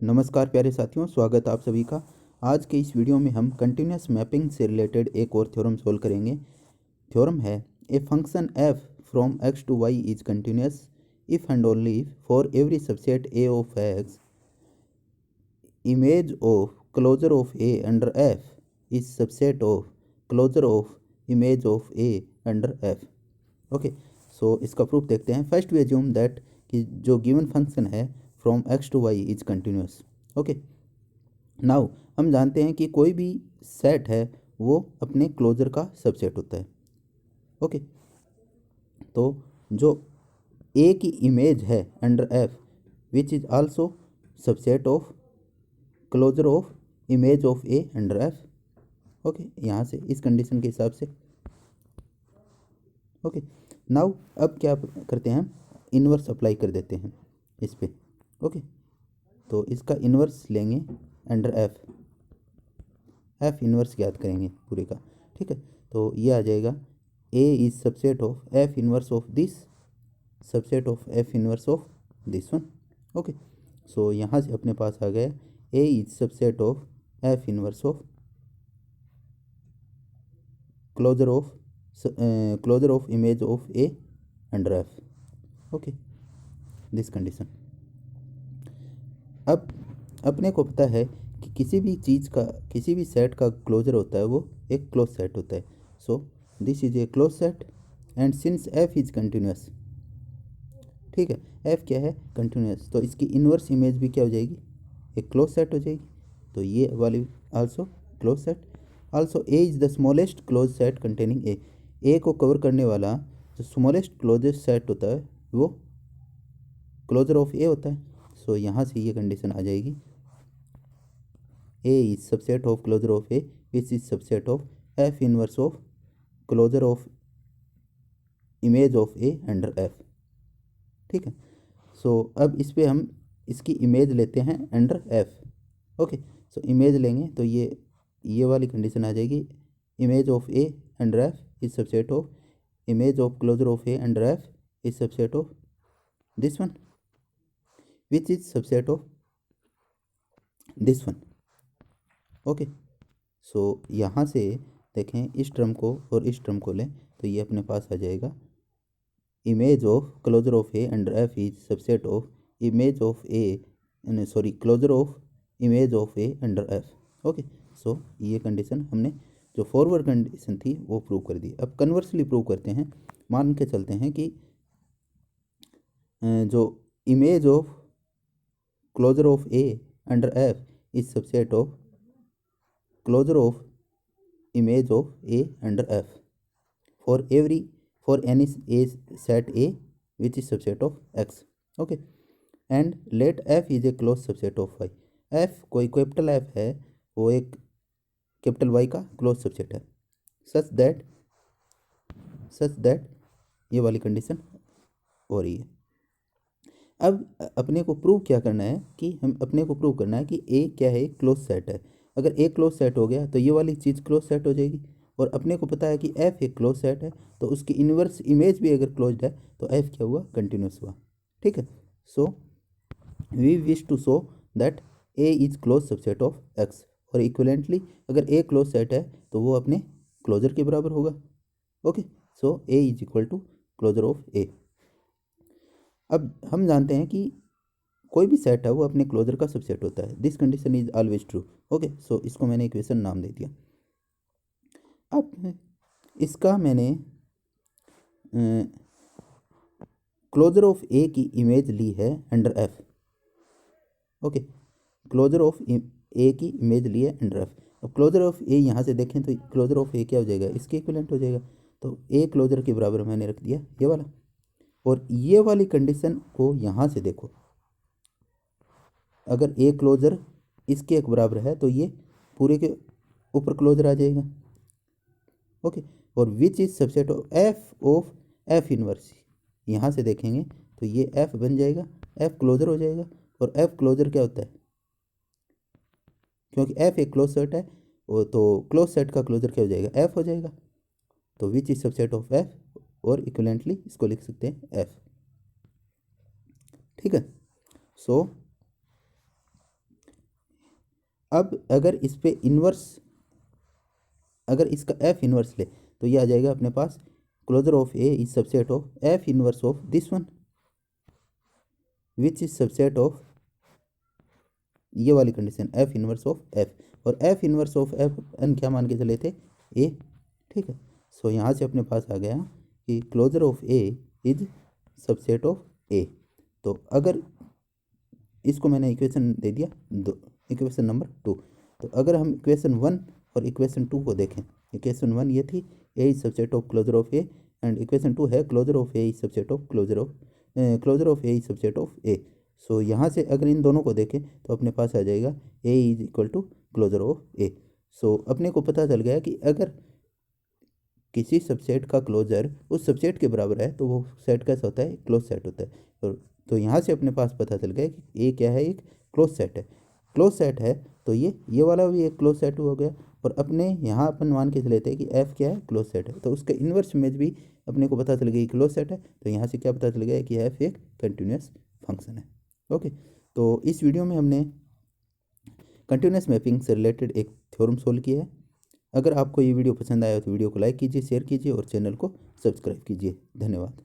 नमस्कार प्यारे साथियों, स्वागत आप सभी का। आज के इस वीडियो में हम कंटिन्यूस मैपिंग से रिलेटेड एक और थ्योरम सोल्व करेंगे। थ्योरम है a function f from x to y is continuous if and only for every subset a of x image of closure of a under f is subset of closure of image of a under f। Okay, so इसका proof देखते हैं। First we assume that कि जो given function है from x to y is continuous. Okay, now हम जानते हैं कि कोई भी सेट है वो अपने क्लोजर का सबसेट होता है। ओके, तो जो a की इमेज है under f which is also subset of closure of image of a under f। Okay, यहाँ से इस कंडीशन के हिसाब से। ओके, नाउ अब क्या करते हैं, इन्वर्स अप्लाई कर देते हैं इस पे। ओके, तो इसका इन्वर्स लेंगे अंडर एफ इन्वर्स ज्ञात करेंगे पूरे का। ठीक है, तो ये आ जाएगा A is subset of F inverse of this, subset of F inverse of this one. Okay, so यहाँ से अपने पास आ गया A is subset of F inverse of closure of image of A under F. Okay, this condition. अब अपने को पता है कि किसी भी चीज़ का, किसी भी सेट का क्लोजर होता है वो एक क्लोज सेट होता है। So this is a close set and since F is continuous, ठीक है, एफ क्या है, कंटिन्यूस, तो इसकी इन्वर्स इमेज भी क्या हो जाएगी, एक क्लोज सेट हो जाएगी। तो ये वाली also close set. Also a is the smallest close set containing A को कवर करने वाला जो स्मॉलेस्ट क्लोजेस्ट सेट होता है वो क्लोजर ऑफ ए होता है। सो यहाँ से ये कंडीशन आ जाएगी A is subset of closure of A which is subset of F inverse of closure of image of A under F. ठीक है, सो अब इस पे हम इसकी इमेज लेते हैं under F. Okay, so image लेंगे तो ये वाली कंडीशन आ जाएगी, image of A under F is subset of image of closure of A under F is subset of this one which is subset of this one. Okay, so यहाँ से देखें इस टर्म को और इस टर्म को लें तो ये अपने पास आ जाएगा image of closure of A under F is subset of image of A, sorry, closure of image of A under F. Okay, so ये कंडीशन हमने जो फॉरवर्ड कंडीशन थी वो प्रूव कर दी। अब कन्वर्सली प्रूव करते हैं। मान के चलते हैं कि जो image of closure of A under F is subset of closure of image of A under f for any a set a which is subset of x। okay, and let f is a closed subset of y। f कोई capital f है वो एक capital y का close subset है such that ये वाली condition हो रही है। अब अपने को प्रूव क्या करना है कि हम अपने को प्रूव करना है कि a क्या है, क्लोज सेट है। अगर a क्लोज सेट हो गया तो ये वाली चीज़ क्लोज सेट हो जाएगी, और अपने को पता है कि f एक क्लोज सेट है तो उसकी इन्वर्स इमेज भी अगर क्लोज्ड है तो f क्या हुआ, कंटिन्यूस हुआ। ठीक है, so we wish to show that a is close subset of x, और इक्वलेंटली अगर a क्लोज सेट है तो वो अपने क्लोजर के बराबर होगा। Okay, so a is equal to closure of a। अब हम जानते हैं कि कोई भी सेट है वो अपने क्लोजर का सबसेट होता है। This condition is always true. Okay, so इसको मैंने इक्वेशन नाम दे दिया। अब इसका मैंने क्लोजर ऑफ ए की इमेज ली है under F. Okay, closure of A की इमेज ली है अंडर एफ। अब क्लोजर ऑफ ए यहाँ से देखें तो क्लोजर ऑफ ए क्या हो जाएगा, इसके इक्विवेलेंट हो जाएगा। तो ए क्लोजर के बराबर मैंने रख दिया ये वाला, और ये वाली कंडीशन को यहाँ से देखो, अगर ए क्लोजर इसके एक बराबर है तो ये पूरे के ऊपर क्लोजर आ जाएगा। ओके, और विच is subset of F inverse, यहाँ से देखेंगे तो ये एफ बन जाएगा, एफ क्लोजर हो जाएगा। और एफ क्लोजर क्या होता है, क्योंकि एफ एक क्लोज सेट है वो, तो क्लोज सेट का क्लोजर क्या हो जाएगा, एफ हो जाएगा। तो विच इज सबसेट ऑफ एफ, और इक्विवेलेंटली इसको लिख सकते हैं एफ। ठीक है, सो अब अगर इस पे इन्वर्स, अगर इसका एफ इन्वर्स ले तो ये आ जाएगा अपने पास closure of A is subset of F inverse of this one which is subset of ये वाली condition F inverse of F, और F inverse of F N क्या मान के चले थे ए। ठीक है, सो यहाँ से अपने पास आ गया कि closure of A is subset of A. तो अगर इसको मैंने इक्वेशन दे दिया दो, इक्वेशन नंबर 2। तो अगर हम इक्वेशन 1 और इक्वेशन 2 को देखें, इक्वेशन 1 ये थी A is subset of closure of A, and equation 2 है closure of A is subset of closure of A is subset of A. So यहाँ से अगर इन दोनों को देखें तो अपने पास आ जाएगा A is equal to closure of A. So अपने को पता चल गया कि अगर किसी सबसेट का क्लोजर उस सबसेट के बराबर है तो वो सेट कैसा होता है, क्लोज सेट होता है। तो यहाँ से अपने पास पता चल गया कि ए क्या है, एक क्लोज सेट है। क्लोज सेट है तो ये वाला भी एक क्लोज सेट हो गया, और अपने यहाँ अपन मान के चलेते हैं कि एफ क्या है, क्लोज सेट है। तो उसका इन्वर्स इमेज भी अपने को पता चल गया कि क्लोज सेट है। तो यहाँ से क्या पता चल गया कि एफ एक कंटिन्यूस फंक्शन है। ओके, तो इस वीडियो में हमने कंटिन्यूस मैपिंग से रिलेटेड एक थ्योरम सोल्व किया है। अगर आपको ये वीडियो पसंद आया तो वीडियो को लाइक कीजिए, शेयर कीजिए और चैनल को सब्सक्राइब कीजिए। धन्यवाद।